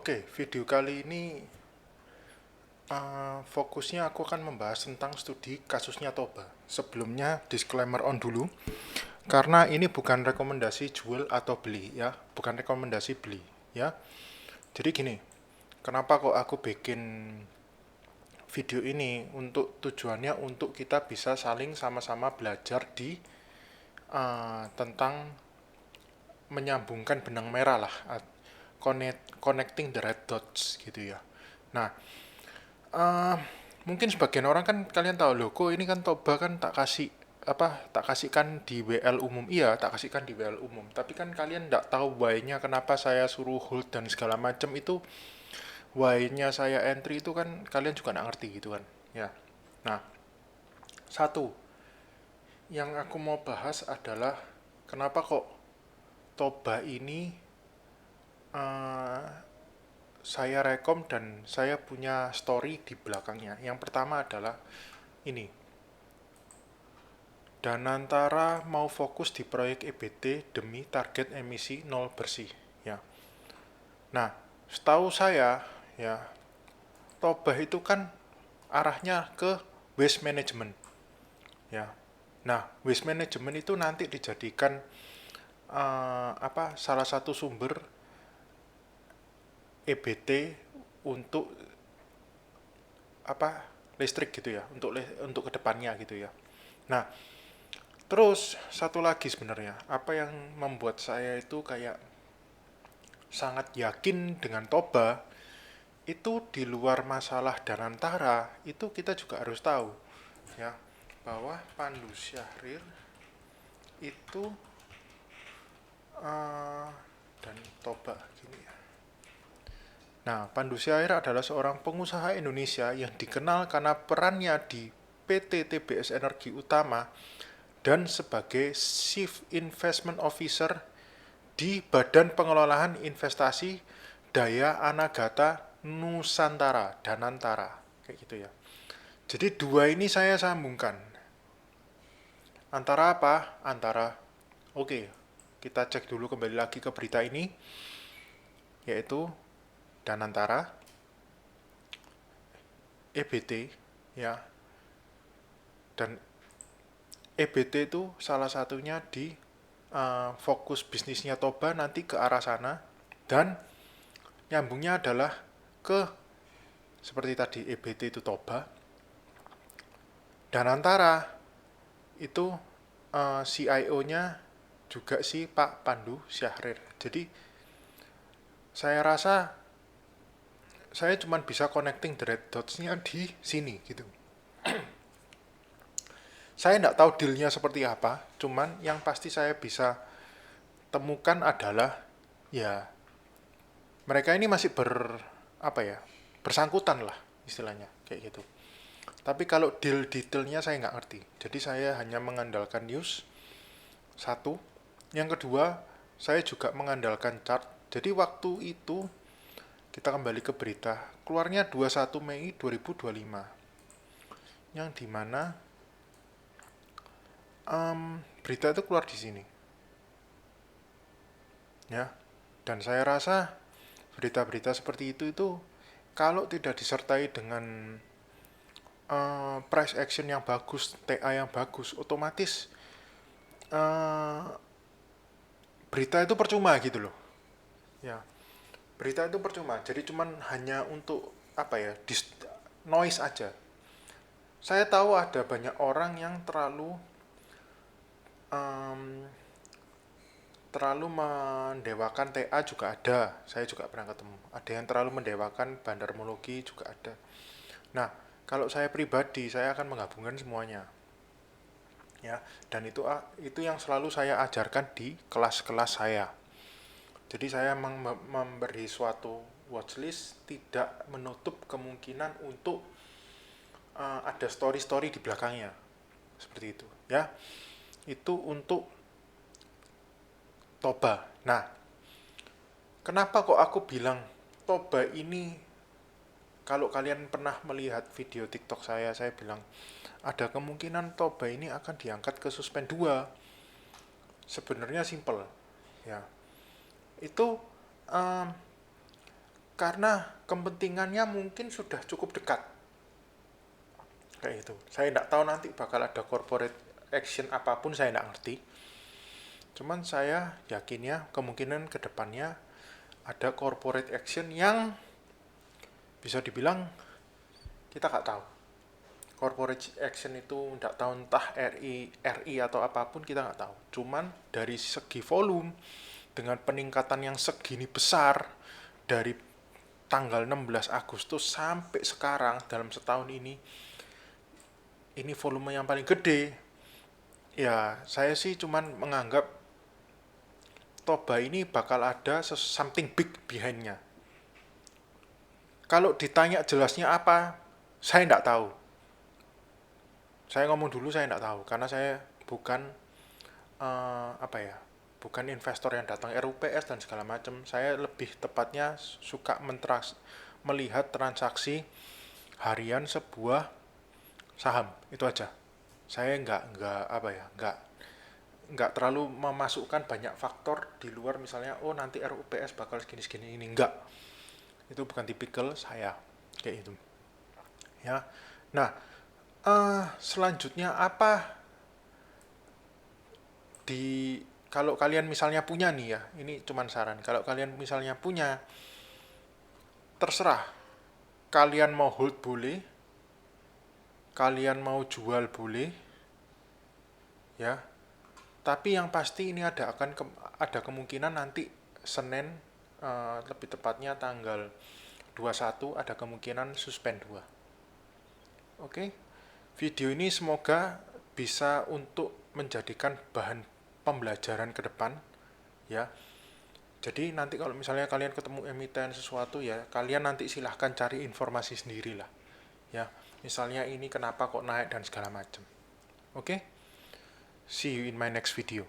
Oke, video kali ini fokusnya aku akan membahas tentang studi kasusnya Toba. Sebelumnya disclaimer on dulu, karena ini bukan rekomendasi jual atau beli ya, bukan rekomendasi beli ya. Jadi gini, kenapa kok aku bikin video ini untuk tujuannya untuk kita bisa saling sama-sama belajar di tentang menyambungkan benang merah lah, connecting the red dots gitu ya. Nah, Eh, mungkin sebagian orang kan kalian tahu loh, kok ini kan Toba kan tak kasih tak kasihkan di WL umum. Iya, tak kasihkan di WL umum. Tapi kan kalian tidak tahu why-nya kenapa saya suruh hold dan segala macam itu. Why-nya saya entry itu kan kalian juga nggak ngerti gitu kan. Ya. Nah, satu yang aku mau bahas adalah kenapa kok Toba ini eh, saya rekom dan saya punya story di belakangnya. Yang pertama adalah ini. Danantara mau fokus di proyek EBT demi target emisi nol bersih. Ya. Nah, setahu saya ya, Tobah itu kan arahnya ke waste management. Ya. Nah, waste management itu nanti dijadikan salah satu sumber EBT untuk apa listrik gitu ya, untuk kedepannya gitu ya. Nah, terus satu lagi sebenarnya, apa yang membuat saya itu kayak sangat yakin dengan Toba itu di luar masalah Danantara itu kita juga harus tahu ya bahwa Pandu Syahrir itu uh, dan Toba gini ya. Nah, Pandu Syahrir adalah seorang pengusaha Indonesia yang dikenal karena perannya di PT TBS Energi Utama dan sebagai Chief Investment Officer di Badan Pengelolaan Investasi Daya Anagata Nusantara, Danantara, kayak gitu ya. Jadi dua ini saya sambungkan. Antara apa? Antara, oke, kita cek dulu kembali lagi ke berita ini, yaitu Danantara, EBT, ya, dan EBT itu salah satunya di fokus bisnisnya Toba nanti ke arah sana, dan nyambungnya adalah ke seperti tadi EBT itu Toba, Danantara itu CIO-nya juga si Pak Pandu Syahrir. Jadi saya rasa saya cuma bisa connecting the red dots-nya di sini gitu. Saya tidak tahu deal-nya seperti apa, cuman yang pasti saya bisa temukan adalah ya mereka ini masih apa ya bersangkutan lah istilahnya kayak gitu. Tapi kalau deal detailnya saya nggak ngerti. Jadi saya hanya mengandalkan news satu. Yang kedua, saya juga mengandalkan chart. Jadi waktu itu kita kembali ke berita, keluarnya 21 Mei 2025. Yang dimana berita itu keluar di sini. Ya. Dan saya rasa berita-berita seperti itu kalau tidak disertai dengan price action yang bagus, TA yang bagus, otomatis uh, berita itu percuma gitu loh. Ya, berita itu percuma. Jadi cuman hanya untuk apa ya, noise aja. Saya tahu ada banyak orang yang um, terlalu mendewakan TA juga ada. Saya juga pernah ketemu. Ada yang terlalu mendewakan bandarmologi juga ada. Nah, kalau saya pribadi, saya akan menggabungkan semuanya. Ya, dan itu yang selalu saya ajarkan di kelas-kelas saya. Jadi saya memberi suatu watchlist tidak menutup kemungkinan untuk ada story-story di belakangnya. Seperti itu, ya. Itu untuk Toba. Nah, kenapa kok aku bilang Toba ini, kalau kalian pernah melihat video TikTok saya bilang ada kemungkinan Toba ini akan diangkat ke suspend 2. Sebenarnya simple, ya. Itu um, karena kepentingannya mungkin sudah cukup dekat. Kayak itu. Saya tidak tahu nanti bakal ada corporate action apapun, saya tidak ngerti. Cuman saya yakinnya kemungkinan kedepannya ada corporate action yang bisa dibilang kita nggak tahu. Corporate action itu nggak tahu entah RI atau apapun, kita nggak tahu. Cuman dari segi volume, dengan peningkatan yang segini besar dari tanggal 16 Agustus sampai sekarang dalam setahun ini volume yang paling gede. Ya, saya sih cuman menganggap Toba ini bakal ada something big behind-nya. Kalau ditanya jelasnya apa, saya tidak tahu. Saya ngomong dulu saya tidak tahu karena saya bukan bukan investor yang datang RUPS dan segala macam. Saya lebih tepatnya suka melihat transaksi harian sebuah saham, itu aja. Saya nggak terlalu memasukkan banyak faktor di luar, misalnya nanti RUPS bakal segini-segini, ini enggak. Itu bukan tipikal saya kayak itu. Ya. Nah, selanjutnya apa kalau kalian misalnya punya nih ya, ini cuman saran. Kalau kalian misalnya punya, terserah. Kalian mau hold boleh, kalian mau jual boleh, ya. Tapi yang pasti ini ada kemungkinan nanti Senin, lebih tepatnya tanggal 21, ada kemungkinan suspend 2. Oke. Video ini semoga bisa untuk menjadikan bahan pembelajaran ke depan, ya. Jadi nanti kalau misalnya kalian ketemu emiten sesuatu, ya kalian nanti silahkan cari informasi sendiri lah, ya. Misalnya ini kenapa kok naik dan segala macam. Oke. See you in my next video.